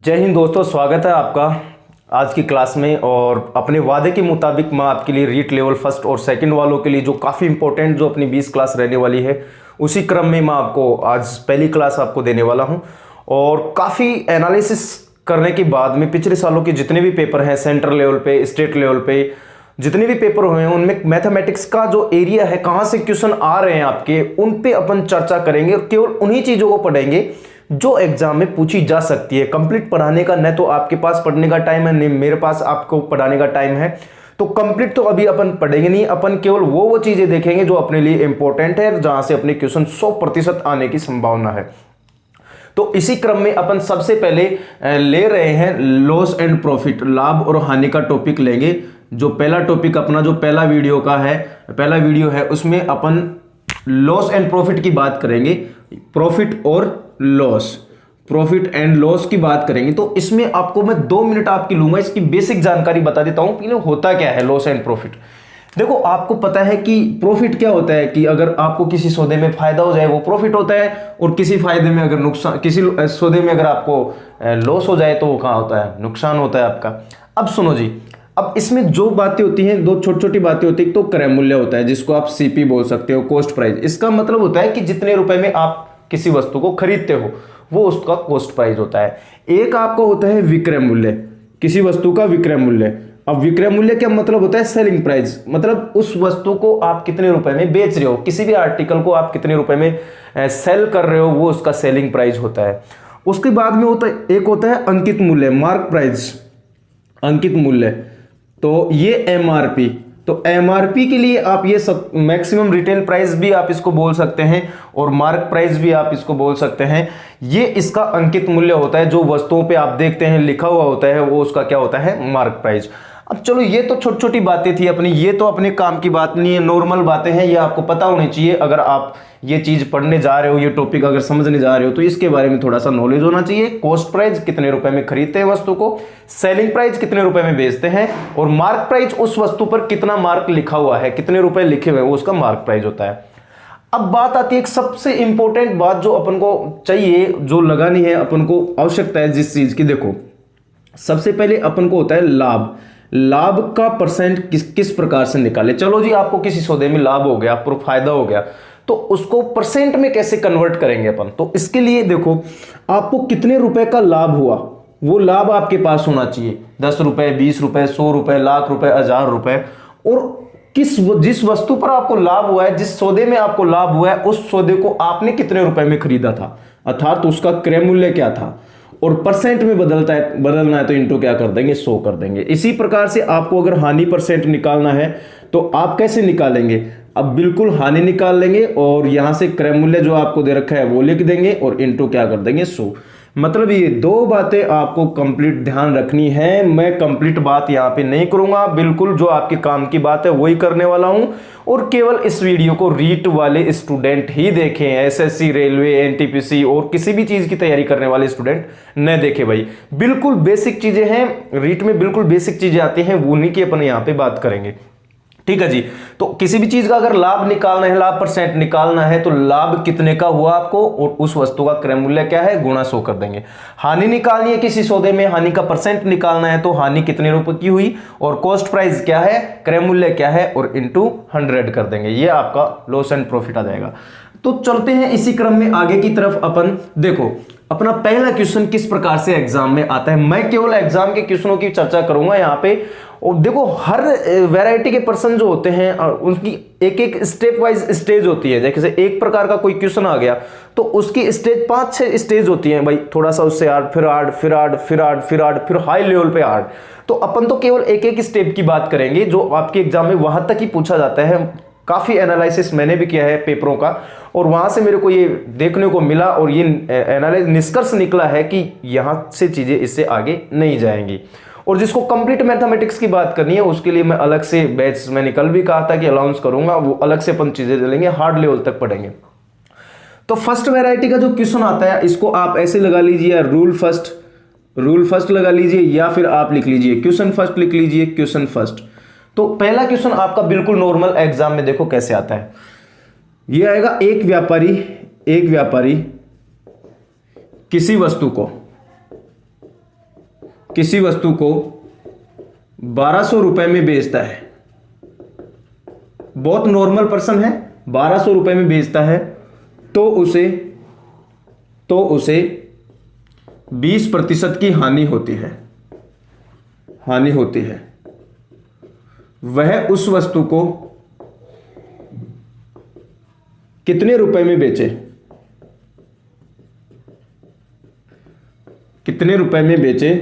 जय हिंद दोस्तों, स्वागत है आपका आज की क्लास में। और अपने वादे के मुताबिक मैं आपके लिए रीट लेवल फर्स्ट और सेकंड वालों के लिए जो काफ़ी इंपॉर्टेंट जो अपनी 20 क्लास रहने वाली है, उसी क्रम में मैं आपको आज पहली क्लास आपको देने वाला हूं। और काफ़ी एनालिसिस करने के बाद में पिछले सालों के जितने भी पेपर हैं, सेंट्रल लेवल पे, स्टेट लेवल पे जितने भी पेपर हुए हैं, उनमें मैथमेटिक्स का जो एरिया है, कहाँ से क्वेश्चन आ रहे हैं आपके, उन पे अपन चर्चा करेंगे और केवल उन्हीं चीज़ों को पढ़ेंगे जो एग्जाम में पूछी जा सकती है। कंप्लीट पढ़ाने का न तो आपके पास पढ़ने का टाइम है, न मेरे पास आपको पढ़ाने का टाइम है, तो कंप्लीट तो अभी अपन पढ़ेंगे नहीं। अपन केवल वो चीजें देखेंगे जो अपने लिए इंपॉर्टेंट है, जहां से अपने क्वेश्चन 100% आने की संभावना है। तो इसी क्रम में अपन सबसे पहले ले रहे हैं लॉस एंड प्रॉफिट, लाभ और हानि का टॉपिक लेंगे। जो पहला टॉपिक अपना जो पहला वीडियो है उसमें अपन लॉस एंड प्रॉफिट की बात करेंगे, प्रॉफिट एंड लॉस की बात करेंगे। तो इसमें आपको मैं 2 मिनट आपकी लूंगा, इसकी बेसिक जानकारी बता देता हूं कि होता क्या है लॉस एंड प्रॉफिट। देखो, आपको पता है कि प्रॉफिट क्या होता है कि अगर आपको किसी सौदे में फायदा हो जाए वो प्रॉफिट होता है, और किसी फायदे में अगर नुकसान, किसी सौदे में अगर आपको लॉस हो जाए तो वो कहाँ होता है, नुकसान होता है आपका। अब सुनो जी, अब इसमें जो बातें होती हैं, 2 छोटी छोटी बातें होती है। तो क्रय मूल्य होता है, जिसको आप सीपी बोल सकते हो, कॉस्ट प्राइस। इसका मतलब होता है कि जितने रुपए में आप किसी वस्तु को खरीदते हो वो उसका कॉस्ट प्राइस होता है। एक आपका होता है विक्रय मूल्य, किसी वस्तु का विक्रय मूल्य। अब विक्रय मूल्य क्या मतलब होता है, सेलिंग प्राइस, मतलब उस वस्तु को आप कितने रुपए में बेच रहे हो, किसी भी आर्टिकल को आप कितने रुपए में सेल कर रहे हो, वो उसका सेलिंग प्राइस होता है। उसके बाद में एक होता है अंकित मूल्य, मार्क प्राइस, अंकित मूल्य। तो ये एमआरपी, तो एमआरपी के लिए आप ये सब मैक्सिमम रिटेल प्राइस भी आप इसको बोल सकते हैं, और मार्क प्राइस भी आप इसको बोल सकते हैं। ये इसका अंकित मूल्य होता है, जो वस्तुओं पे आप देखते हैं लिखा हुआ होता है, वो उसका क्या होता है, मार्क प्राइस। अब चलो, ये तो छोटी छोटी बातें थी अपनी, ये तो अपने काम की बात नहीं है, नॉर्मल बातें हैं, ये आपको पता होनी चाहिए। अगर आप ये चीज पढ़ने जा रहे हो, ये टॉपिक अगर समझने जा रहे हो, तो इसके बारे में थोड़ा सा नॉलेज होना चाहिए। कॉस्ट प्राइस कितने रुपए में खरीदते हैं वस्तु को, सेलिंग प्राइस कितने रुपए में बेचते हैं, और मार्क प्राइस उस वस्तु पर कितना मार्क लिखा हुआ है, कितने रुपए लिखे हुए हैं, वो उसका मार्क प्राइस होता है। अब बात आती है एक सबसे इंपॉर्टेंट बात जो अपन को चाहिए, जो लगानी है अपन को आवश्यकता है जिस चीज की। देखो, सबसे पहले अपन को होता है लाभ। लाभ का परसेंट किस प्रकार से निकाले। चलो जी, आपको किसी सौदे में लाभ हो गया, आपको फायदा हो गया, तो उसको परसेंट में कैसे कन्वर्ट करेंगे अपन। तो इसके लिए देखो, आपको कितने रुपए का लाभ हुआ, वो लाभ आपके पास होना चाहिए। 10 रुपए, 20 रुपए, 100 रुपए, लाख रुपए, 1000 रुपए। और जिस वस्तु पर आपको लाभ हुआ है, जिस सौदे में आपको लाभ हुआ है, उस सौदे को आपने कितने रुपए में खरीदा था, अर्थात उसका क्रय मूल्य क्या था। और परसेंट में बदलना है तो इंटू क्या कर देंगे, 100 कर देंगे। इसी प्रकार से आपको अगर हानि परसेंट निकालना है तो आप कैसे निकालेंगे, अब बिल्कुल हानि निकाल लेंगे, और यहां से क्रय मूल्य जो आपको दे रखा है वो लिख देंगे, और इंटू क्या कर देंगे, 100। मतलब ये 2 बातें आपको कंप्लीट ध्यान रखनी है। मैं कंप्लीट बात यहाँ पे नहीं करूंगा, बिल्कुल जो आपके काम की बात है वही करने वाला हूं। और केवल इस वीडियो को रीट वाले स्टूडेंट ही देखें, एसएससी, रेलवे, एनटीपीसी और किसी भी चीज की तैयारी करने वाले स्टूडेंट न देखे भाई। बिल्कुल बेसिक चीजें हैं, रीट में बिल्कुल बेसिक चीजें आती हैं, उन्हीं की अपन यहाँ पे बात करेंगे। ठीक है जी। तो किसी भी चीज का अगर लाभ निकालना है, लाभ परसेंट निकालना है, तो लाभ कितने का हुआ आपको, और उस वस्तु का क्रय मूल्य क्या है, गुणा 100 कर देंगे। हानि निकालनी है किसी सौदे में, हानि का परसेंट निकालना है, तो हानि कितने रुपए की हुई, और कॉस्ट प्राइस क्या है, क्रय मूल्य क्या है, और इंटू 100 कर देंगे। ये आपका लॉस एंड प्रॉफिट आ जाएगा। तो चलते हैं इसी क्रम में आगे की तरफ। अपन देखो, अपना पहला क्वेश्चन किस प्रकार से एग्जाम में आता है। मैं केवल एग्जाम के क्वेश्चनों की चर्चा करूंगा यहाँ पे। और देखो, हर वैरायटी के पर्सन जो होते हैं उनकी एक एक स्टेप वाइज स्टेज होती है। जैसे एक प्रकार का कोई क्वेश्चन आ गया तो उसकी स्टेज 5-6 स्टेज होती है भाई, थोड़ा सा उससे हार्ड, फिर हार्ड, फिर हार्ड, फिर हार्ड, फिर हार्ड, फिर हाई लेवल पे हार्ड। तो अपन तो केवल एक एक स्टेप की बात करेंगे जो आपके एग्जाम में वहां तक ही पूछा जाता है। काफी एनालिसिस मैंने भी किया है पेपरों का, और वहां से मेरे को ये देखने को मिला, और ये एनालिसिस निष्कर्ष निकला है कि यहां से चीजें इससे आगे नहीं जाएंगी। और जिसको कंप्लीट मैथमेटिक्स की बात करनी है, उसके लिए मैं अलग से बैच में निकल भी कहा था कि अलाउंस करूंगा, वो अलग से अपन चीजें लेंगे, हार्ड लेवल तक पढ़ेंगे। तो फर्स्ट वैरायटी का जो क्वेश्चन आता है, इसको आप ऐसे लगा लीजिए, रूल फर्स्ट लगा लीजिए, या फिर आप लिख लीजिए क्वेश्चन फर्स्ट, लिख लीजिए क्वेश्चन फर्स्ट। तो पहला क्वेश्चन आपका बिल्कुल नॉर्मल एग्जाम में देखो कैसे आता है। यह आएगा, एक व्यापारी किसी वस्तु को किसी वस्तु को 1200 रुपए में बेचता है, बहुत नॉर्मल पर्सन है, 1200 रुपए में बेचता है, तो उसे 20% की हानि होती है। वह उस वस्तु को कितने रुपए में बेचे?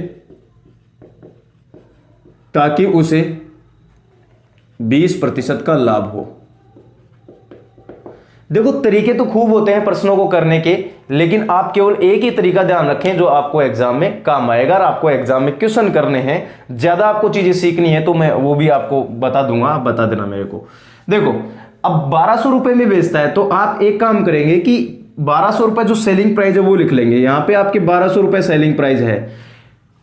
ताकि उसे 20% का लाभ हो। देखो तरीके तो खूब होते हैं प्रश्नों को करने के, लेकिन आप केवल एक ही तरीका ध्यान रखें जो आपको एग्जाम में काम आएगा। और आपको एग्जाम में क्वेश्चन करने हैं, ज्यादा आपको चीजें सीखनी है तो मैं वो भी आपको बता दूंगा, आप बता देना मेरे को। देखो अब 1200 रुपए में बेचता है, तो आप एक काम करेंगे कि 1200 रुपए जो सेलिंग प्राइस है वो लिख लेंगे। यहां पे आपके 1200 रुपए सेलिंग प्राइस है।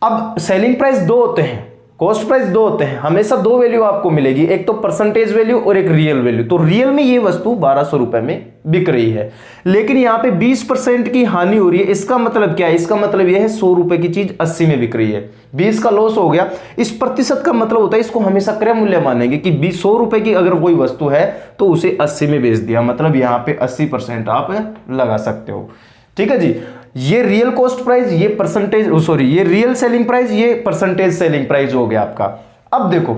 अब सेलिंग प्राइस दो होते हैं, कॉस्ट प्राइस दो होते हैं, हमेशा दो वैल्यू आपको मिलेगी, एक तो परसेंटेज वैल्यू और एक रियल वैल्यू। तो रियल में ये वस्तु 1200 रुपए में बिक रही है, लेकिन यहां पे 20% की हानि हो रही है। इसका मतलब क्या है? इसका मतलब यह है 100 रुपए की चीज 80 में बिक रही है, 20 का लॉस हो गया। इस प्रतिशत का मतलब होता है, इसको हमेशा क्रय मूल्य मानेंगे कि 100 रुपए की अगर कोई वस्तु है तो उसे 80 में बेच दिया, मतलब यहां पे 80% आप लगा सकते हो। ठीक है जी, ये रियल कॉस्ट प्राइस, ये परसेंटेज ये रियल सेलिंग प्राइस, ये परसेंटेज सेलिंग प्राइस हो गया आपका। अब देखो,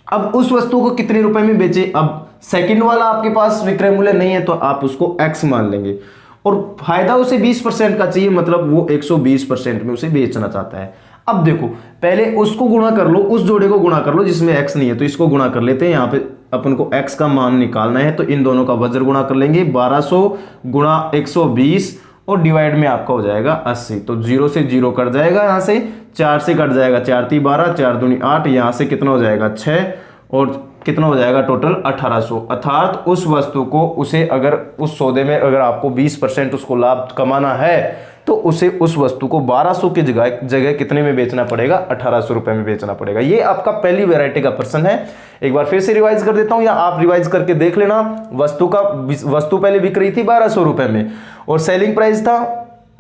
अब उस वस्तु को कितने रुपए में बेचे? अब सेकंड वाला आपके पास विक्रय मूल्य नहीं है तो आप उसको x मान लेंगे, और फायदा उसे 20% का चाहिए, मतलब वो 120% में उसे बेचना चाहता है। अब देखो पहले उसको गुणा कर लो, उस जोड़े को गुणा कर लो जिसमें x नहीं है, तो इसको गुणा कर लेते हैं। यहाँ पे अपन को x का मान निकालना है, तो इन दोनों का वज्र गुणा कर लेंगे, 1200 गुणा 120 और डिवाइड में आपका हो जाएगा 80। तो 0 से 0 कट जाएगा, यहां से 4 से कट जाएगा, 4 × 12, 4 दूनी 8, यहां से कितना हो जाएगा 6, और कितना हो जाएगा टोटल 1800। अर्थात उस वस्तु को उसे अगर उस सौदे में अगर आपको 20% उसको लाभ कमाना है तो उसे उस वस्तु को 1200 की जगह कितने में बेचना पड़ेगा? 1800 रुपए में बेचना पड़ेगा। ये आपका पहली वैरायटी का प्रश्न है। एक बार फिर से रिवाइज कर देता हूं, या आप रिवाइज करके देख लेना। वस्तु पहले बिक रही थी 1200 रुपए में और सेलिंग प्राइस था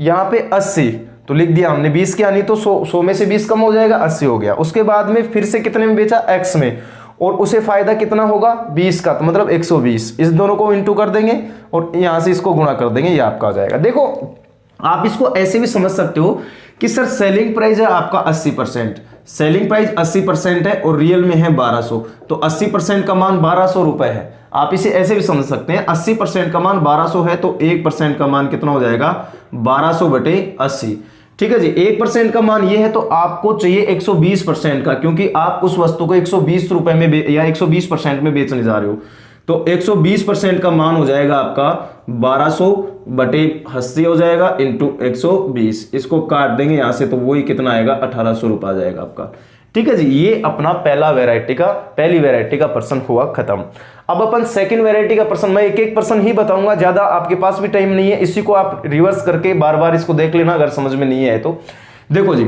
यहां पे 80, तो लिख दिया हमने 20 की हानि, तो 100 में से 20 कम हो जाएगा, 80 हो गया। उसके बाद में फिर से कितने में बेचा? x में, और उसे फायदा कितना होगा? 20 का, तो मतलब 120। इस दोनों को इंटू कर देंगे और यहां से इसको गुणा कर देंगे, ये आपका आ जाएगा। देखो आप इसको ऐसे भी समझ सकते हो कि सर सेलिंग प्राइस है आपका 80%, सेलिंग प्राइस 80% है और रियल में है 1200, तो 80% का मान 1200 रुपए है। आप इसे ऐसे भी समझ सकते हैं, 80% का मान 1200 है तो 1% का मान कितना हो जाएगा? 1200/80। ठीक है जी, 1% का मान ये है, तो आपको चाहिए 120% का, क्योंकि आप उस वस्तु को 120 रुपए में या 120% में बेचने जा रहे हो। तो 120% का मान हो जाएगा आपका 1200/80 हो जाएगा इंटू 120। इसको काट देंगे यहां से, तो वही कितना आएगा? 1800 रुपये आ जाएगा आपका। ठीक है जी, ये अपना पहली वैरायटी का प्रश्न हुआ खत्म। अब अपन सेकंड वैरायटी का प्रश्न, मैं एक एक प्रश्न ही बताऊंगा, ज्यादा आपके पास भी टाइम नहीं है, इसी को आप रिवर्स करके बार बार इसको देख लेना अगर समझ में नहीं आए तो। देखो जी,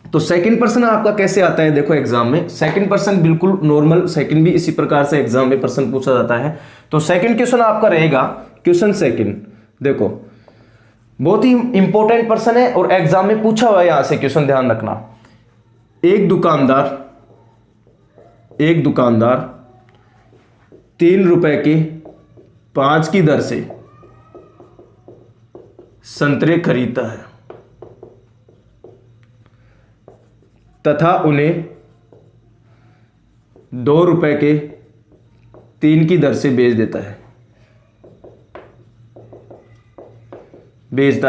तो सेकंड प्रश्न आपका कैसे आता है? देखो एग्जाम में सेकंड प्रश्न बिल्कुल नॉर्मल, सेकंड भी इसी प्रकार से एग्जाम में प्रश्न पूछा जाता है। तो सेकंड क्वेश्चन आपका रहेगा, क्वेश्चन सेकंड देखो बहुत ही इंपॉर्टेंट प्रश्न है और एग्जाम में पूछा हुआ है, यहां से क्वेश्चन ध्यान रखना। एक दुकानदार 3 रुपए के 5 की दर से संतरे खरीदता है तथा उन्हें 2 रुपए के 3 की दर से बेचता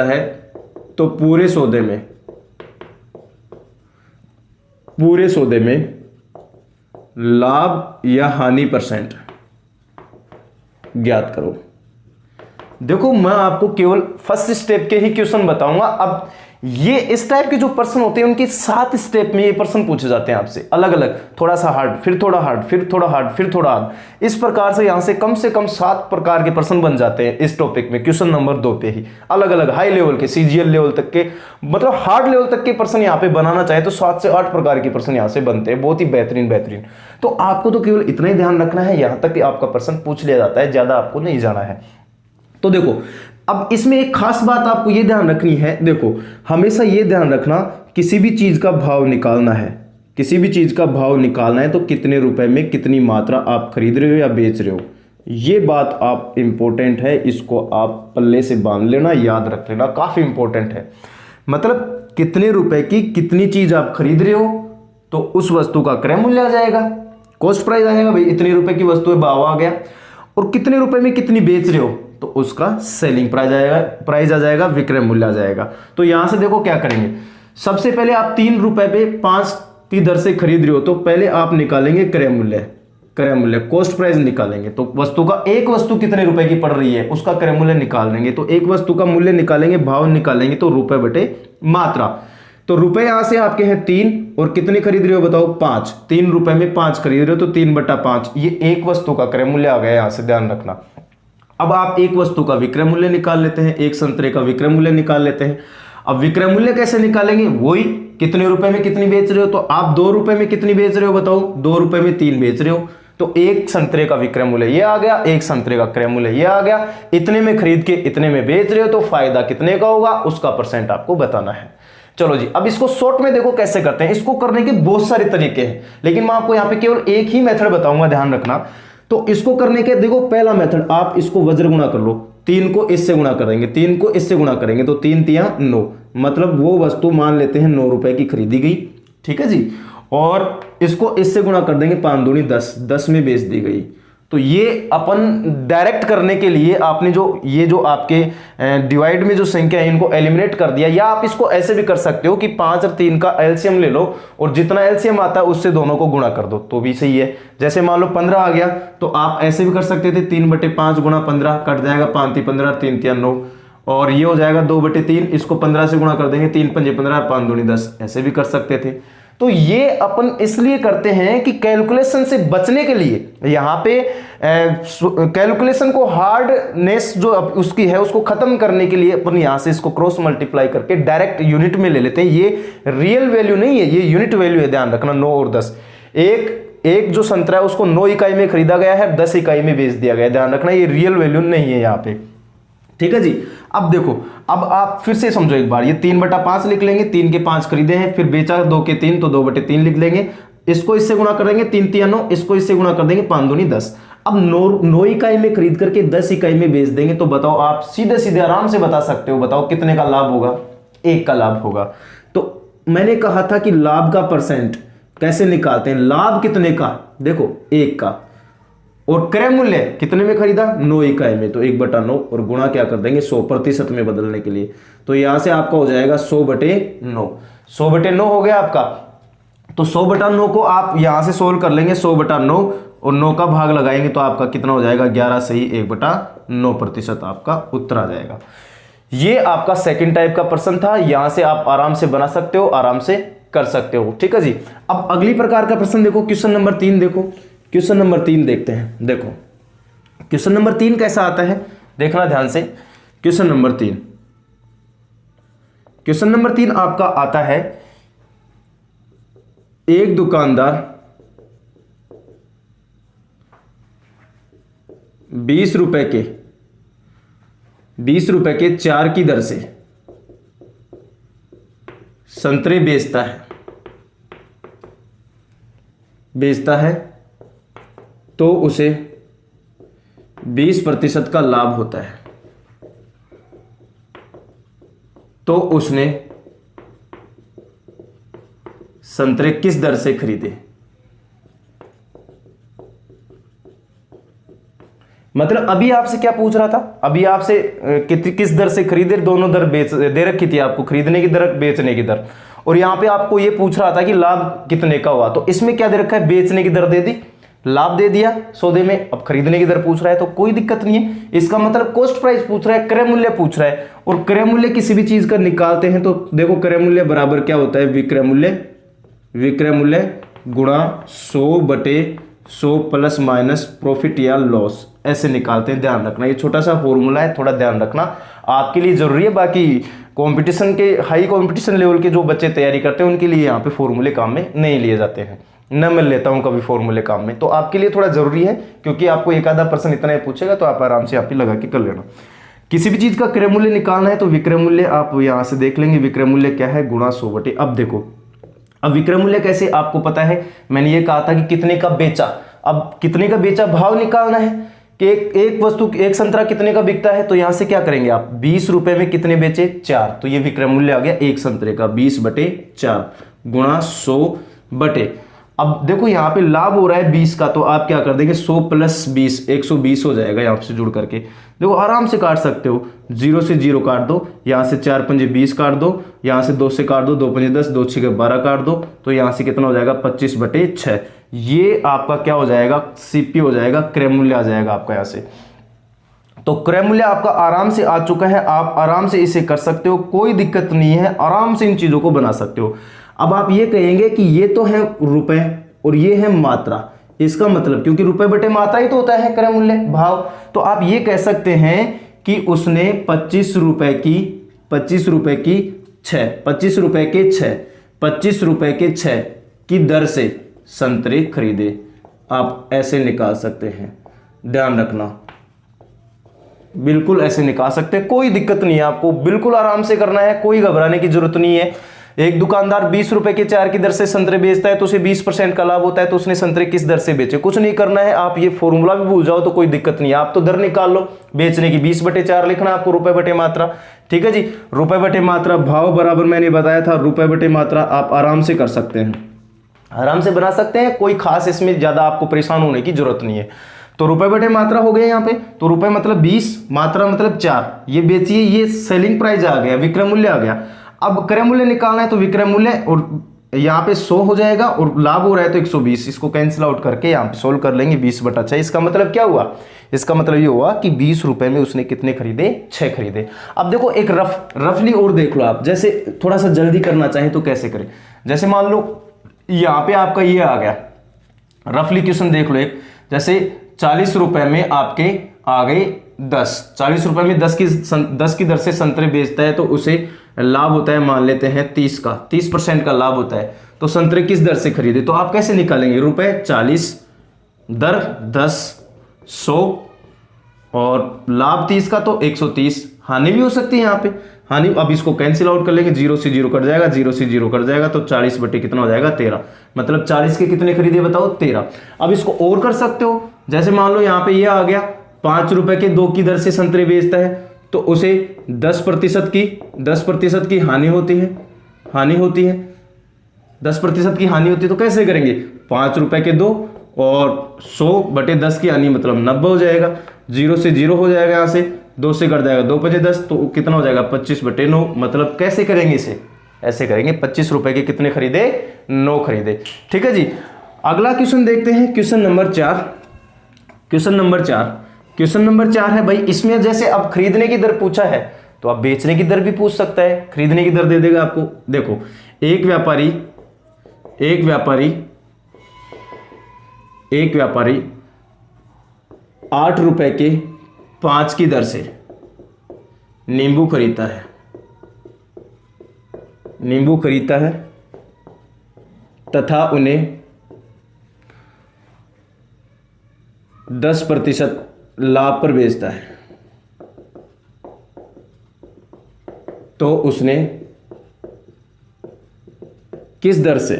है, तो पूरे सौदे में लाभ या हानि परसेंट ज्ञात करो। देखो मैं आपको केवल फर्स्ट स्टेप के ही क्वेश्चन बताऊंगा। अब ये इस टाइप के जो प्रश्न होते हैं उनके 7 स्टेप में ये प्रश्न पूछे जाते हैं आपसे अलग अलग, थोड़ा सा हार्ड, फिर थोड़ा हार्ड, फिर थोड़ा हार्ड, फिर थोड़ा हार्ड। इस प्रकार से यहां से कम 7 प्रकार के प्रश्न बन जाते हैं इस टॉपिक में, क्वेश्चन नंबर 2 पे ही। अलग अलग हाई लेवल के, सीजीएल लेवल तक के, मतलब हार्ड लेवल तक के प्रश्न यहाँ पे बनाना चाहे तो 7 से 8 प्रकार के प्रश्न यहाँ से बनते हैं, बहुत ही बेहतरीन। तो आपको तो केवल इतना ही ध्यान रखना है, यहां तक कि आपका प्रश्न पूछ लिया जाता है, ज्यादा आपको नहीं जाना है। तो देखो अब इसमें एक खास बात आपको ये ध्यान रखनी है, देखो हमेशा ये ध्यान रखना किसी भी चीज़ का भाव निकालना है, किसी भी चीज़ का भाव निकालना है तो कितने रुपए में कितनी मात्रा आप खरीद रहे हो या बेच रहे हो, ये बात आप इम्पोर्टेंट है, इसको आप पल्ले से बांध लेना, याद रख लेना, काफ़ी इम्पोर्टेंट है। मतलब कितने रुपए की कितनी चीज़ आप खरीद रहे हो तो उस वस्तु का क्रय मूल्य आ जाएगा, कॉस्ट प्राइस आएगा, भाई इतने रुपए की वस्तु है, भाव आ गया, और कितने रुपए में कितनी बेच रहे हो तो उसका सेलिंग प्राइस आ जाएगा, विक्रय मूल्य आ जाएगा। तो यहां से देखो क्या करेंगे, सबसे पहले आप 3 रुपए पे 5 की दर से खरीद रहे हो तो पहले आप निकालेंगे क्रय मूल्य, कॉस्ट प्राइस निकालेंगे। तो वस्तु का, एक वस्तु कितने रुपए की पड़ रही है उसका क्रय मूल्य निकाल देंगे, तो एक वस्तु का मूल्य निकालेंगे, भाव निकालेंगे, तो रुपए बटे मात्रा। तो रुपए यहां से आपके हैं 3 और कितने खरीद रहे हो बताओ 5, 3 रुपए में 5 खरीद रहे हो तो 3/5, ये एक वस्तु का क्रय मूल्य आ गया, यहां से ध्यान रखना। अब आप एक वस्तु का विक्रय मूल्य निकाल लेते हैं, एक संतरे का विक्रय मूल्य निकाल लेते हैं। अब विक्रय मूल्य कैसे निकालेंगे, वही कितने रुपए में कितनी बेच रहे हो, तो आप 2 रुपए में कितनी बेच रहे हो बताओ, 2 रुपए में 3 बेच रहे हो, तो एक संतरे का विक्रय मूल्य ये आ गया, एक संतरे का क्रय मूल्य ये आ गया, इतने में खरीद के इतने में बेच रहे हो तो फायदा कितने का होगा उसका परसेंट आपको बताना है। चलो जी, अब इसको शॉर्ट में देखो कैसे करते हैं। इसको करने के बहुत सारे तरीके हैं, लेकिन मैं आपको यहाँ पे केवल एक ही मेथड बताऊंगा, ध्यान रखना। तो इसको करने के देखो, पहला मेथड, आप इसको वज्र गुणा कर लो, 3 को इससे गुणा करेंगे, 3 को इससे गुणा करेंगे तो 3 तिया 9, मतलब वो वस्तु मान लेते हैं 9 रुपए की खरीदी गई, ठीक है जी, और इसको इससे गुणा कर देंगे, 5 दूनी 10, 10 में बेच दी गई। तो ये अपन डायरेक्ट करने के लिए आपने ये जो आपके डिवाइड में जो संख्या है इनको एलिमिनेट कर दिया, या आप इसको ऐसे भी कर सकते हो कि 5 और 3 का एलसीएम ले लो और जितना एलसीएम आता है उससे दोनों को गुणा कर दो तो भी सही है। जैसे मान लो 15 आ गया तो आप ऐसे भी कर सकते थे, 3/5 गुणा 15 कट जाएगा, 5 × 15 3 × 9, और ये हो जाएगा 2/3, इसको 15 से गुणा कर देंगे, 3 × 5 = 15, 5 दूनी 10, ऐसे भी कर सकते थे। तो ये अपन इसलिए करते हैं कि कैलकुलेशन से बचने के लिए, यहां पे कैलकुलेशन को हार्डनेस जो उसकी है उसको खत्म करने के लिए अपन यहां से इसको क्रॉस मल्टीप्लाई करके डायरेक्ट यूनिट में ले लेते हैं। ये रियल वैल्यू नहीं है, ये यूनिट वैल्यू है, ध्यान रखना। 9 और 10, एक जो संतरा है उसको 9 इकाई में खरीदा गया है, 10 इकाई में बेच दिया गया है, ध्यान रखना, ये रियल वैल्यू नहीं है यहाँ पे, ठीक है जी। अब देखो, अब आप फिर से समझो एक बार, ये 3/5 लिख लेंगे, 3 के 5 खरीदे हैं, फिर बेचा 2 के 3 तो 2/3 लिख लेंगे, इसको इससे गुणा करेंगे, 3 × 9, इसको इससे गुणा कर देंगे, 5 दूनी 10। अब 9 इकाई में खरीद करके 10 इकाई में बेच देंगे तो बताओ, आप सीधे सीधे आराम से बता सकते हो, बताओ कितने का लाभ होगा, 1 का लाभ होगा। तो मैंने कहा था कि लाभ का परसेंट कैसे निकालते हैं, लाभ कितने का, देखो 1 का, और क्रय मूल्य कितने में खरीदा, 9 इकाई में, तो 1/9 और गुणा क्या कर देंगे 100% में बदलने के लिए, तो यहां से आपका हो जाएगा 100/9, 100/9 हो गया आपका। तो 100/9 को आप यहां से सोल्व कर लेंगे, 100/9 और 9 का भाग लगाएंगे तो आपका कितना हो जाएगा 11 सही 1/9% आपका उत्तर आ जाएगा। ये आपका सेकंड टाइप का प्रश्न था, यहां से आप आराम से बना सकते हो, आराम से कर सकते हो, ठीक है जी। अब अगली प्रकार का प्रश्न देखो, क्वेश्चन नंबर 3 देखो, क्वेश्चन नंबर 3 देखते हैं। देखो क्वेश्चन नंबर 3 कैसा आता है, देखना ध्यान से। क्वेश्चन नंबर 3, क्वेश्चन नंबर 3 आपका आता है, एक दुकानदार 20 रुपए के 4 की दर से संतरे बेचता है तो उसे 20% का लाभ होता है, तो उसने संतरे किस दर से खरीदे। मतलब अभी आपसे क्या पूछ रहा था, अभी आपसे किस दर से खरीदे, दोनों दर दे रखी थी आपको, खरीदने की दर बेचने की दर, और यहां पे आपको ये पूछ रहा था कि लाभ कितने का हुआ, तो इसमें क्या दे रखा है, बेचने की दर दे दी, लाभ दे दिया सौदे में, अब खरीदने की दर पूछ रहा है तो कोई दिक्कत नहीं है। इसका मतलब कॉस्ट प्राइस पूछ रहा है, क्रय मूल्य पूछ रहा है, और क्रय मूल्य किसी भी चीज का निकालते हैं तो देखो क्रय मूल्य बराबर क्या होता है, विक्रय मूल्य गुणा 100/100 प्लस माइनस प्रॉफिट या लॉस, ऐसे निकालते हैं, ध्यान रखना। ये छोटा सा फॉर्मूला है, थोड़ा ध्यान रखना, आपके लिए जरूरी है। बाकी कंपटीशन के, हाई कंपटीशन लेवल के जो बच्चे तैयारी करते हैं उनके लिए यहाँ पे फॉर्मूले काम में नहीं लिए जाते हैं, न मैं लेता हूँ कभी फॉर्मूले काम में, तो आपके लिए थोड़ा जरूरी है, क्योंकि आपको एक आधा पर्सन इतना ही पूछेगा तो आप आराम से यहाँ पे लगा के कर लेना। किसी भी चीज का क्रय मूल्य निकालना है तो विक्रय मूल्य आप यहां से देख लेंगे, विक्रय मूल्य क्या है, गुणा 100 बटे। अब देखो, अब विक्रय मूल्य कैसे, आपको पता है मैंने ये कहा था कि कितने का बेचा। अब कितने का बेचा भाव निकालना है कि एक वस्तु, एक संतरा कितने का बिकता है, तो यहां से क्या करेंगे आप, 20 रुपए में कितने बेचे, 4, तो ये विक्रय मूल्य आ गया एक संतरे का, 20 बटे 4 गुणा 100 बटे। अब देखो यहाँ पे लाभ हो रहा है 20 का, तो आप क्या कर देंगे, 100 प्लस 20 120 हो जाएगा यहाँ से जुड़ करके। देखो आराम से काट सकते हो, 0 से 0 काट दो, यहाँ से 4 पंजे 20 काट दो, यहाँ से 2 से काट दो, 2 पंजे 10, 2 6 12 काट दो, तो यहाँ से कितना हो जाएगा, 25 बटे 6। ये आपका क्या हो जाएगा, सीपी हो जाएगा, क्रय मूल्य आ जाएगा आपका यहाँ से। तो क्रय मूल्य आपका आराम से आ चुका है, आप आराम से इसे कर सकते हो, कोई दिक्कत नहीं है, आराम से इन चीजों को बना सकते हो। अब आप ये कहेंगे कि ये तो है रुपए और ये है मात्रा, इसका मतलब क्योंकि रुपए बटे मात्रा ही तो होता है क्रय मूल्य भाव, तो आप ये कह सकते हैं कि उसने 25 रुपए की 6 25 रुपए के 6 की दर से संतरे खरीदे। आप ऐसे निकाल सकते हैं, ध्यान रखना, बिल्कुल ऐसे निकाल सकते हैं, कोई दिक्कत नहीं है, आपको बिल्कुल आराम से करना है, कोई घबराने की जरूरत नहीं है। एक दुकानदार 20 रुपए के 4 की दर से संतरे बेचता है तो उसे 20% का लाभ होता है, तो उसने संतरे किस दर से बेचे, कुछ नहीं करना है, आप ये फॉर्मूला भी भूल जाओ तो कोई दिक्कत नहीं है, आप तो दर निकाल लो बेचने की, 20 बटे 4 लिखना आपको, रुपए बटे मात्रा, ठीक है जी, रुपए बटे मात्रा भाव बराबर मैंने बताया था रुपए बटे मात्रा, आप आराम से कर सकते हैं, आराम से बना सकते हैं, कोई खास इसमें ज्यादा आपको परेशान होने की जरूरत नहीं है। तो रुपए बटे मात्रा हो गया यहाँ पे, तो रुपए मतलब 20, मात्रा मतलब 4, ये बेचिए, ये सेलिंग प्राइस आ गया, विक्रय मूल्य आ गया। अब क्रय मूल्य निकालना है तो विक्रय मूल्य, और यहाँ पे 100 हो जाएगा और लाभ हो रहा है तो 120, इसको कैंसिल आउट करके यहाँ पे सोल्व कर लेंगे, 20 बटा 6। इसका मतलब क्या हुआ, इसका मतलब ये हुआ कि 20 रुपए में उसने कितने खरीदे, 6 खरीदे। अब देखो एक रफली और देख लो आप, जैसे थोड़ा सा जल्दी करना चाहे तो कैसे करें, जैसे मान लो यहाँ पे आपका ये आ गया, रफली क्वेश्चन देख लो एक, जैसे 40 रुपए में आपके आ गए 10, 40 रुपए में 10 की दर से संतरे बेचता है तो उसे लाभ होता है, मान लेते हैं 30 का, 30% का लाभ होता है, तो संतरे किस दर से खरीदे, तो आप कैसे निकालेंगे, रुपए 40, दर 10, 100 और लाभ 30 का तो 130, हानि भी हो सकती है यहाँ पे, हानि, अब इसको कैंसिल आउट कर लेंगे, 0 से 0 कट जाएगा, 0 से 0 कट जाएगा, तो 40 बटे कितना हो जाएगा, 13, मतलब 40 के कितने खरीदे बताओ, 13। अब इसको और कर सकते हो, जैसे मान लो यहाँ पे ये आ गया, 5 रुपए के 2 की दर से संतरे बेचता है तो उसे 10% की हानि होती है, 10% की हानि होती है, तो कैसे करेंगे, 5 रुपए के 2 और 100 बटे 10 की हानि मतलब 90 हो जाएगा, 0 से 0 हो जाएगा, यहाँ से 2 से कट जाएगा, 2 पंजे 10, तो कितना हो जाएगा, 25 बटे 9, मतलब कैसे करेंगे इसे, ऐसे करेंगे, 25 रुपए के कितने खरीदे, 9 खरीदे, ठीक है जी। अगला क्वेश्चन देखते हैं, क्वेश्चन नंबर 4। क्वेश्चन नंबर 4 है भाई, इसमें जैसे अब खरीदने की दर पूछा है तो आप बेचने की दर भी पूछ सकता है, खरीदने की दर दे देगा आपको। देखो एक व्यापारी 8 रुपए के 5 की दर से नींबू खरीदता है तथा उन्हें 10% लाभ पर बेचता है, तो उसने किस दर से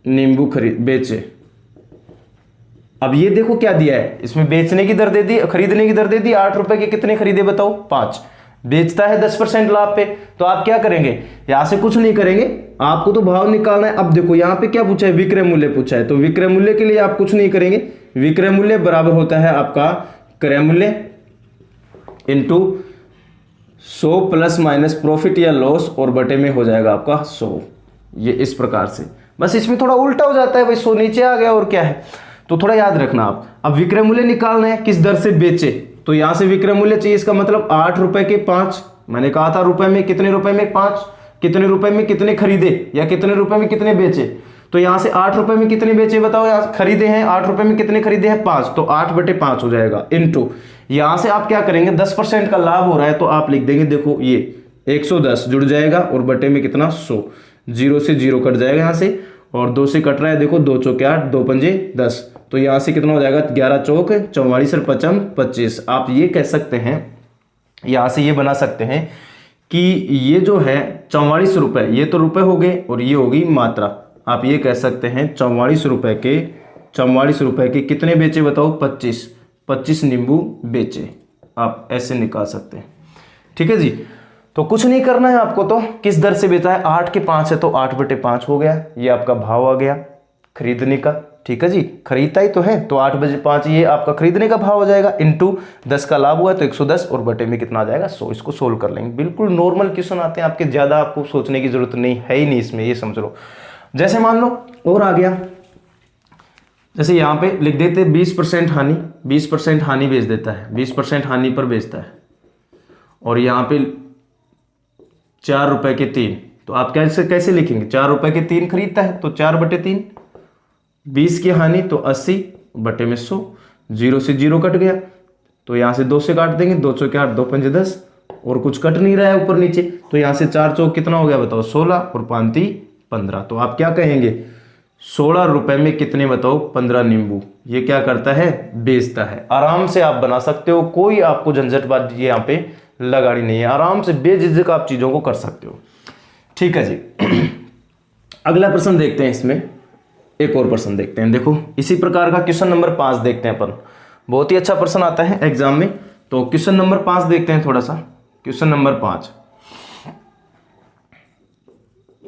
नींबू बेचे। अब ये देखो क्या दिया है, इसमें बेचने की दर दे दी, खरीदने की दर दे दी, 8 रुपए के कितने खरीदे बताओ, 5, बेचता है 10% लाभ पे, तो आप क्या करेंगे, यहां से कुछ नहीं करेंगे, आपको तो भाव निकालना है। अब देखो यहाँ पे क्या पूछा है, विक्रय मूल्य पूछा है, तो विक्रय मूल्य के लिए आप कुछ नहीं करेंगे, विक्रय मूल्य बराबर होता है आपका क्रय मूल्य इंटू 100 प्लस माइनस प्रॉफिट या लॉस, और बटे में हो जाएगा आपका 100, ये इस प्रकार से। बस इसमें थोड़ा उल्टा हो जाता है भाई, 100 नीचे आ गया और क्या है, तो थोड़ा याद रखना आप। अब विक्रय मूल्य निकालना है, किस दर से बेचे, तो यहां से विक्रय मूल्य चाहिए, इसका मतलब 8 रुपए के 5, मैंने कहा था रुपए में कितने, रुपए में 5, कितने रुपए में कितने खरीदे या कितने रुपए में कितने बेचे, तो यहां से 8 रुपए में कितने बेचे बताओ, यहाँ खरीदे हैं 8 रुपए में कितने खरीदे हैं 5, तो 8 बटे 5 हो जाएगा, इंटू यहां से आप क्या करेंगे, 10% का लाभ हो रहा है तो आप लिख देंगे, देखो ये 110 जुड़ जाएगा और बटे में कितना 100, 0 से 0 कट जाएगा यहाँ से, और 2 से कट रहा है, देखो 2 चौके 8, 2 पंजे 10, तो यहाँ से कितना हो जाएगा, 11 चौक 44 और 55 25। आप ये कह सकते हैं, यहाँ से ये बना सकते हैं कि ये जो है 44 रुपये, ये तो रुपए हो गए और ये होगी मात्रा। आप ये कह सकते हैं 44 रुपये के कितने बेचे बताओ, 25 नींबू बेचे। आप ऐसे निकाल सकते हैं। ठीक है जी। तो कुछ नहीं करना है आपको, तो किस दर से बेचा है, 8 के 5 है तो 8/5 हो गया, ये आपका भाव आ गया खरीदने का। ठीक है जी, खरीदता ही तो है तो 8/5 ये आपका खरीदने का भाव हो जाएगा, इंटू 10 का लाभ हुआ तो 110 और बटे में कितना आ जाएगा 100। इसको सोल्व कर लेंगे। बिल्कुल नॉर्मल क्वेश्चन आते हैं आपके, ज़्यादा आपको सोचने की जरूरत नहीं है ही नहीं इसमें, ये समझ लो। जैसे मान लो और आ गया, जैसे यहाँ पे लिख देते 20% हानि, 20% हानि बेच देता है, 20% हानि पर बेचता है, और यहाँ पे 4 रुपए के 3, तो आप कैसे लिखेंगे, 4 रुपए के 3 खरीदता है तो 4/3, 20 की हानि तो 80 बटे में 100, 0 से 0 कट गया तो यहाँ से 2 से काट देंगे, 2 चौक 8, 2 पंजे 10, और कुछ कट नहीं रहा है ऊपर नीचे, तो यहाँ से 4 चौक कितना हो गया बताओ 16 और 5 15। तो आप क्या कहेंगे, 16 रुपए में कितने बताओ 15 नींबू, ये क्या करता है बेचता है। आराम से आप बना सकते हो, कोई आपको झंझटबाजी यहाँ पे लगानी नहीं है, आराम से बेझिझक आप चीजों को कर सकते हो। ठीक है जी। अगला प्रश्न देखते हैं, इसमें एक और प्रश्न देखते हैं। देखो इसी प्रकार का क्वेश्चन नंबर 5 देखते हैं अपन, बहुत ही अच्छा प्रश्न आता है एग्जाम में। तो क्वेश्चन नंबर 5 देखते हैं थोड़ा सा। क्वेश्चन नंबर 5,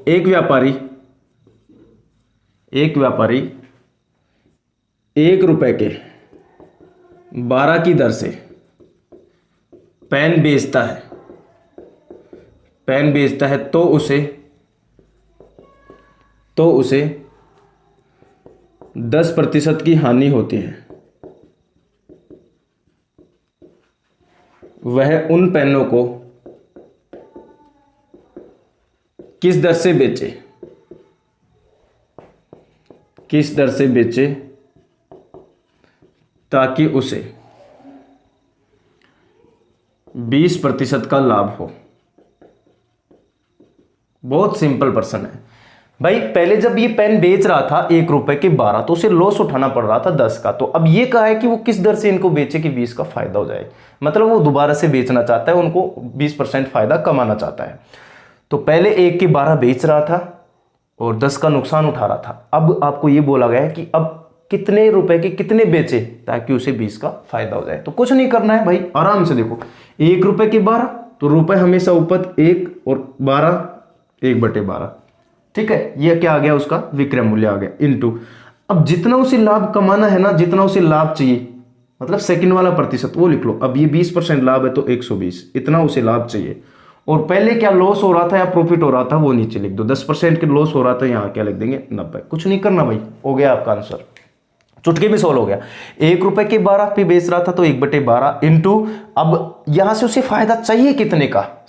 एक व्यापारी 1 रुपए के 12 की दर से पेन बेचता है तो उसे 10% की हानि होती है। वह उन पेनों को किस दर से बेचे ताकि उसे 20% का लाभ हो। बहुत सिंपल प्रश्न है भाई। पहले जब ये पेन बेच रहा था 1 रुपए के 12 तो उसे लॉस उठाना पड़ रहा था 10 का। तो अब ये कहा है कि वो किस दर से इनको बेचे कि 20 का फायदा हो जाए, मतलब वो दोबारा से बेचना चाहता है, उनको 20% फायदा कमाना चाहता है। तो पहले 1 के 12 बेच रहा था और 10 का नुकसान उठा रहा था। अब आपको ये बोला गया है कि अब कितने रुपए के कितने बेचे ताकि उसे 20 का फायदा हो जाए। तो कुछ नहीं करना है भाई, आराम से देखो 1 रुपए के 12 तो रुपए हमेशा ऊपर 1 और 12 1/12। ठीक है, ये क्या आ गया उसका विक्रय मूल्य आ गया, इनटू अब जितना उसे लाभ कमाना है ना, जितना उसे लाभ चाहिए, मतलब सेकंड वाला प्रतिशत वो लिख लो। अब ये 20% लाभ है तो 120, इतना उसे लाभ चाहिए। और पहले क्या लॉस हो रहा था या प्रॉफिट हो रहा था वो नीचे लिख दो। 10% के लॉस हो रहा था, यहाँ क्या लिख देंगे 90। कुछ नहीं करना भाई, हो गया आपका आंसर, चुटकी में सोल्व हो गया। 1 रुपए के 12 पे बेच रहा था तो 1/12 इंटू अब यहां से उसे फायदा चाहिए कितने का,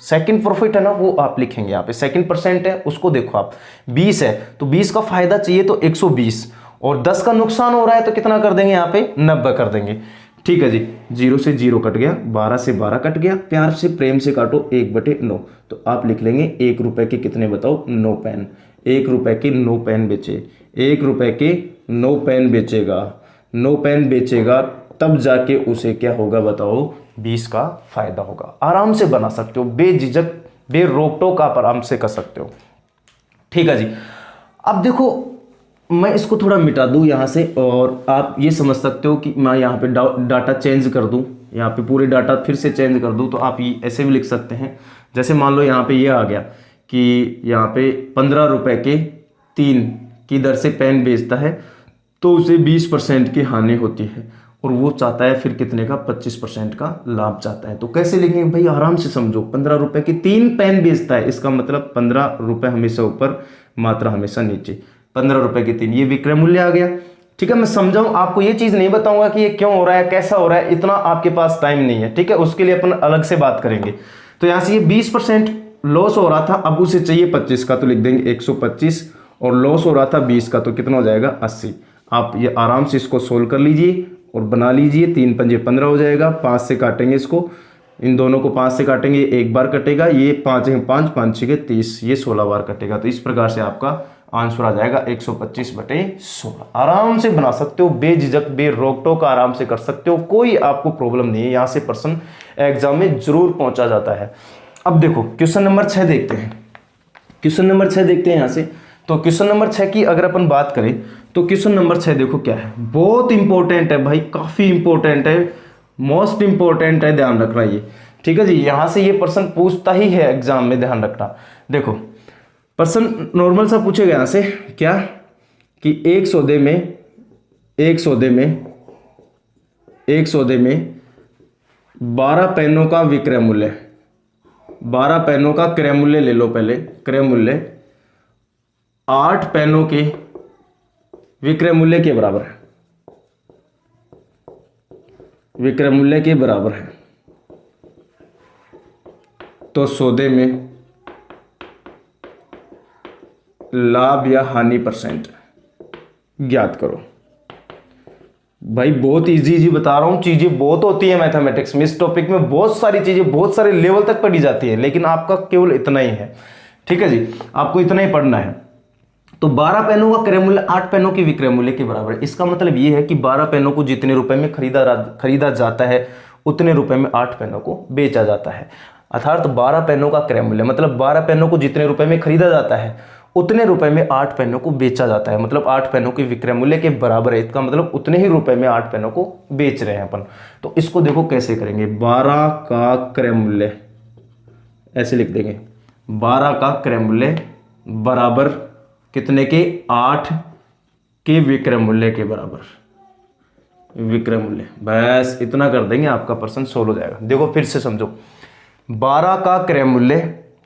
सेकंड प्रॉफिट है ना, वो आप लिखेंगे यहाँ पे। सेकंड परसेंट है उसको देखो आप 20 है तो 20 का फायदा चाहिए तो 120, और 10 का नुकसान हो रहा है तो कितना कर देंगे यहाँ पे 90 कर देंगे। ठीक है जी, 0 से 0 कट गया, 12 से 12 कट गया, प्यार से प्रेम से काटो 1/9। तो आप लिख लेंगे 1 रुपए के कितने बताओ 9 पेन। 1 रुपए के 9 पेन बेचे, 1 रुपए के 9 पेन बेचेगा, 9 पेन बेचेगा तब जाके उसे क्या होगा बताओ 20 का फायदा होगा। आराम से बना सकते हो, बेझिझक बेरोक टोक आप आराम से कर सकते हो। ठीक है जी। अब देखो मैं इसको थोड़ा मिटा दूं यहां से, और आप ये समझ सकते हो कि मैं यहाँ पे डाटा चेंज कर दूं, यहाँ पे पूरे डाटा फिर से चेंज कर दूं। तो आप ये ऐसे भी लिख सकते हैं, जैसे मान लो यहाँ पे ये आ गया कि यहाँ पे 15 रुपए के 3 की दर से पेन बेचता है तो उसे 20% की हानि होती है, और वो चाहता है फिर कितने का 25% का लाभ चाहता है। तो कैसे लिखेंगे भाई, आराम से समझो। 15 रुपए के 3 पेन बेचता है, इसका मतलब 15 रुपए हमेशा ऊपर, मात्रा हमेशा नीचे। 15 रुपए के 3, ये विक्रय मूल्य आ गया। ठीक है, मैं समझाऊं आपको, ये चीज नहीं बताऊंगा कि ये क्यों हो रहा है कैसा हो रहा है, इतना आपके पास टाइम नहीं है। ठीक है, उसके लिए अपन अलग से बात करेंगे। तो यहां से ये 20% लॉस हो रहा था, अब उसे चाहिए 25 का तो लिख देंगे 125, और लॉस हो रहा था 20 का तो कितना हो जाएगा 80। आप ये आराम से इसको सोल्व कर लीजिए और बना लीजिए। 3 पंजे 15 हो जाएगा, 5 से काटेंगे इसको, इन दोनों को 5 से काटेंगे, एक बार कटेगा, ये 5 है 5, 5 6 30, ये 16 बार कटेगा। तो इस प्रकार से आपका आंसर आ जाएगा 125/16। आराम से बना सकते हो, बेझिझक बेरोक टोक आराम से कर सकते हो, कोई आपको प्रॉब्लम नहीं है। यहां से पर्सन एग्जाम में जरूर पहुंचा जाता है। अब देखो क्वेश्चन नंबर 6 देखते हैं। क्वेश्चन नंबर 6 देखते हैं यहां से। तो क्वेश्चन नंबर 6 की अगर अपन बात करें तो क्वेश्चन नंबर 6 देखो क्या है, बहुत इंपॉर्टेंट है भाई, काफी इंपॉर्टेंट है, मोस्ट इंपॉर्टेंट है, ध्यान रखना ये। ठीक है जी, यहां से ये पर्सन पूछता ही है एग्जाम में, ध्यान रखना। देखो पर्सन नॉर्मल सा पूछेगा यहां से क्या कि एक सौदे में 12 पेनों का विक्रय मूल्य, 12 पेनों का क्रय मूल्य ले लो पहले, क्रय मूल्य 8 पेनों के विक्रय मूल्य के बराबर है, विक्रय मूल्य के बराबर है। तो सौदे में लाभ या हानि परसेंट ज्ञात करो। भाई बहुत इजी बता रहा हूं, चीजें बहुत होती है मैथमेटिक्स में, इस टॉपिक में बहुत सारी चीजें बहुत सारे लेवल तक पढ़ी जाती है, लेकिन आपका केवल इतना ही है। ठीक है जी, आपको इतना ही पढ़ना है। तो 12 पेनों का क्रय मूल्य 8 पेनों के विक्रय मूल्य के बराबर है। इसका मतलब ये है कि 12 पेनों को जितने रुपए में खरीदा जाता है उतने रुपए में 8 पेनों को बेचा जाता है। अर्थात 12 पेनों का क्रय मूल्य मतलब 12 पेनों को जितने रुपए में खरीदा जाता है उतने रुपए में 8 पेनों को बेचा जाता है, मतलब 8 पेनों के विक्रय मूल्य के बराबर है। इसका मतलब उतने ही रुपए में 8 पेनों को बेच रहे हैं अपन। तो इसको देखो कैसे करेंगे, 12 का क्रय मूल्य ऐसे लिख देंगे, 12 का क्रय मूल्य बराबर कितने के, 8 के विक्रय मूल्य के बराबर, विक्रय मूल्य। बस इतना कर देंगे, आपका पर्सन सोल्व हो जाएगा। देखो फिर से समझो, 12 का क्रय मूल्य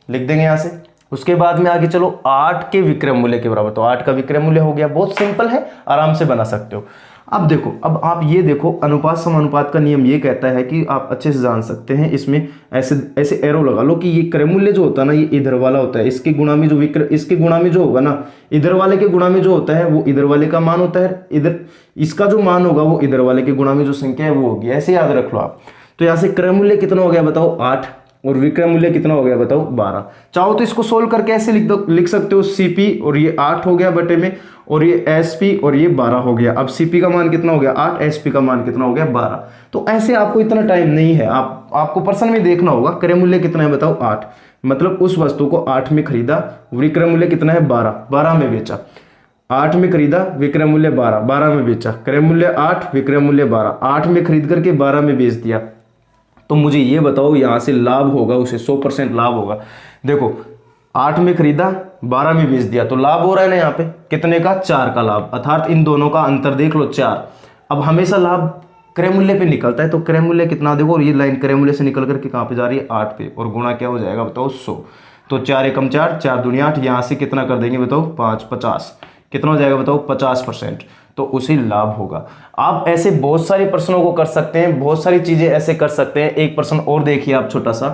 लिख देंगे यहां से, उसके बाद में आगे चलो 8 के विक्रय मूल्य के बराबर, तो 8 का विक्रय मूल्य हो गया। बहुत सिंपल है, आराम से बना सकते हो। अब देखो, अब आप ये देखो, अनुपात समानुपात का नियम ये कहता है कि आप अच्छे से जान सकते हैं, इसमें ऐसे ऐसे एरो लगा लो कि ये क्रय मूल्य जो होता है ना ये इधर वाला होता है, इसके गुणा में जो इसके गुणा में जो होगा ना, इधर वाले के गुणा में जो होता है वो इधर वाले का मान होता है, इधर इसका जो मान होगा वो इधर वाले के गुणा में जो संख्या है वो होगी। ऐसे याद रख लो आप। तो यहाँ से क्रय मूल्य कितना हो गया बताओ, 8, और विक्रय मूल्य कितना हो गया बताओ, 12। चाहो तो इसको सोल्व करके ऐसे लिख सकते हो, सीपी और ये 8 हो गया बटे में, और ये एसपी और ये 12 हो गया। अब सीपी का मान कितना हो गया 8, एसपी का मान कितना हो गया 12। तो ऐसे आपको इतना टाइम नहीं है, आपको पर्सन में देखना होगा क्रय मूल्य कितना है बताओ 8, मतलब उस वस्तु को 8 में खरीदा, विक्रय मूल्य कितना है 12 में बेचा। 8 में खरीदा, विक्रय मूल्य 12 में बेचा, क्रय मूल्य 8, विक्रय मूल्य 12, 8 में खरीद करके 12 में बेच दिया। तो मुझे ये बताओ यहां से लाभ होगा उसे 100% लाभ होगा। देखो 8 में खरीदा 12 में बेच दिया, तो लाभ हो रहा है ना यहाँ पे कितने का, 4 का लाभ। अर्थात इन दोनों का अंतर देख लो 4। अब हमेशा लाभ क्रय मूल्य पे निकलता है, तो क्रय मूल्य कितना देखो, और ये लाइन क्रय मूल्य से निकल करके कहाँ पे जा रही है 8 पे, और गुणा क्या हो जाएगा बताओ 100। तो 4 एकम 4, 4 दूनी 8, यहाँ से कितना कर देंगे बताओ 5, 50, कितना हो जाएगा बताओ 50%, तो उसी लाभ होगा। आप ऐसे बहुत सारे प्रश्नों को कर सकते हैं, बहुत सारी चीजें ऐसे कर सकते हैं। एक प्रश्न और देखिए आप, छोटा सा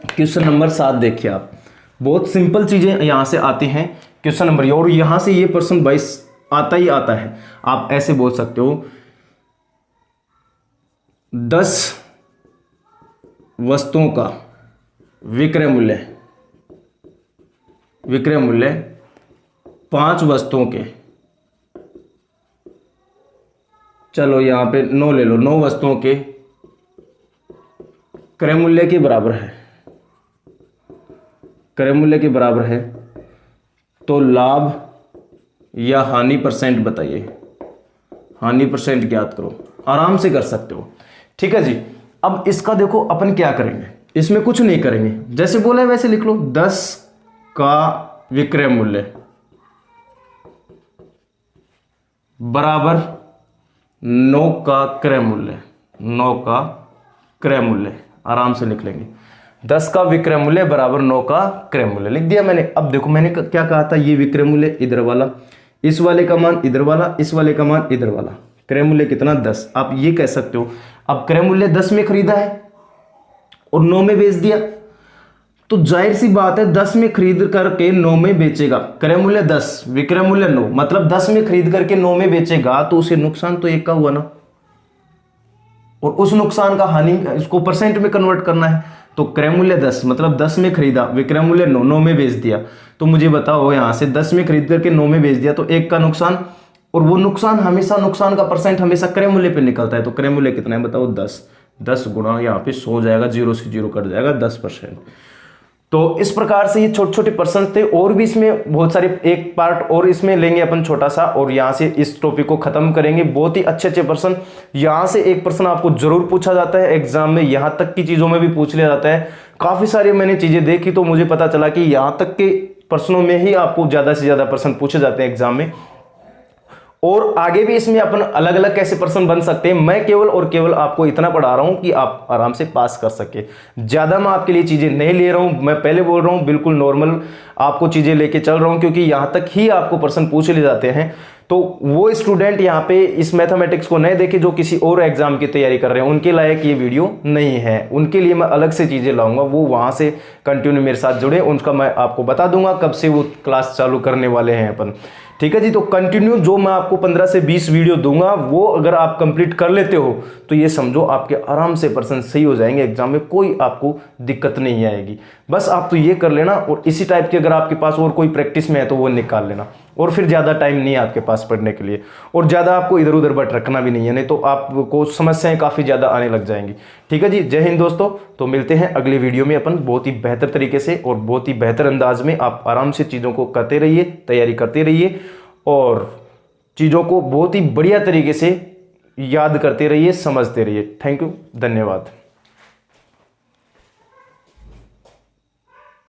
क्वेश्चन नंबर 7 देखिए आप, बहुत सिंपल चीजें यहां से आती हैं क्वेश्चन नंबर, और यहां से ये प्रश्न 22 आता ही आता है। आप ऐसे बोल सकते हो 10 वस्तुओं का विक्रय मूल्य 5 वस्तुओं के, चलो यहां पे 9 ले लो, 9 वस्तुओं के क्रय मूल्य के बराबर है, क्रय मूल्य के बराबर है, तो लाभ या हानि परसेंट बताइए, हानि परसेंट ज्ञात करो। आराम से कर सकते हो, ठीक है जी। अब इसका देखो अपन क्या करेंगे, इसमें कुछ नहीं करेंगे, जैसे बोला है वैसे लिख लो। 10 का विक्रय मूल्य बराबर 9 का क्रय मूल्य, 9 का क्रय मूल्य आराम से लिख लेंगे। 10 का विक्रय मूल्य बराबर 9 का क्रय मूल्य लिख दिया मैंने। अब देखो मैंने क्या कहा था, ये विक्रय मूल्य इधर वाला, इस वाले का मान इधर वाला, इस वाले का मान इधर वाला, क्रय मूल्य कितना 10। आप ये कह सकते हो, अब क्रय मूल्य 10 में खरीदा है और 9 में बेच दिया, तो जाहिर सी बात है 10 में खरीद करके 9 में बेचेगा। क्रय मूल्य 10, विक्रय मूल्य 9, मतलब 10 में खरीद करके 9 में बेचेगा, तो उसे नुकसान तो 1 का हुआ ना, और उस नुकसान का हानि, इसको परसेंट में कन्वर्ट करना है। तो क्रय मूल्य 10, मतलब 10 में खरीदा, विक्रय मूल्य 9 में बेच दिया। तो मुझे बताओ यहाँ से 10 में खरीद करके 9 में बेच दिया तो 1 का नुकसान, और वो नुकसान हमेशा, नुकसान का परसेंट हमेशा क्रय मूल्य पे निकलता है। तो क्रय मूल्य कितना है बताओ, 10। 10 गुणा यहाँ पे 100 जाएगा, 0 से 0 कट जाएगा, 10%। तो इस प्रकार से ये छोटे छोटे पर्सन थे, और भी इसमें बहुत सारे, एक पार्ट और इसमें लेंगे अपन छोटा सा, और यहाँ से इस टॉपिक को खत्म करेंगे। बहुत ही अच्छे अच्छे पर्सन, यहाँ से एक पर्सन आपको जरूर पूछा जाता है एग्जाम में, यहाँ तक की चीजों में भी पूछ लिया जाता है। काफी सारी मैंने चीजें देखी तो मुझे पता चला कि यहाँ तक के प्रश्नों में ही आपको ज्यादा से ज्यादा प्रश्न पूछे जाते हैं एग्जाम में, और आगे भी इसमें अपन अलग अलग कैसे पर्सन बन सकते हैं। मैं केवल और केवल आपको इतना पढ़ा रहा हूं कि आप आराम से पास कर सके। ज्यादा मैं आपके लिए चीजें नहीं ले रहा हूं, मैं पहले बोल रहा हूं बिल्कुल नॉर्मल आपको चीजें लेके चल रहा हूं, क्योंकि यहां तक ही आपको पर्सन पूछ ले जाते हैं। तो वो स्टूडेंट यहाँ पे इस मैथमेटिक्स को नहीं देखे जो किसी और एग्जाम की तैयारी कर रहे हैं, उनके लायक ये वीडियो नहीं है। उनके लिए मैं अलग से चीजें लाऊंगा, वो वहां से कंटिन्यू मेरे साथ जुड़े, उनका मैं आपको बता दूंगा कब से वो क्लास चालू करने वाले हैं अपन। ठीक है जी। तो कंटिन्यू जो मैं आपको 15 से 20 वीडियो दूंगा, वो अगर आप कंप्लीट कर लेते हो तो ये समझो आपके आराम से परसेंट सही हो जाएंगे एग्जाम में, कोई आपको दिक्कत नहीं आएगी। बस आप तो ये कर लेना, और इसी टाइप की अगर आपके पास और कोई प्रैक्टिस में है तो वो निकाल लेना, और फिर ज़्यादा टाइम नहीं है आपके पास पढ़ने के लिए, और ज़्यादा आपको इधर उधर भटकना भी नहीं है, नहीं तो आपको समस्याएं काफ़ी ज़्यादा आने लग जाएंगी। ठीक है जी। जय हिंद दोस्तों। तो मिलते हैं अगली वीडियो में अपन बहुत ही बेहतर तरीके से और बहुत ही बेहतर अंदाज में। आप आराम से चीज़ों को करते रहिए, तैयारी करते रहिए, और चीज़ों को बहुत ही बढ़िया तरीके से याद करते रहिए, समझते रहिए। थैंक यू, धन्यवाद।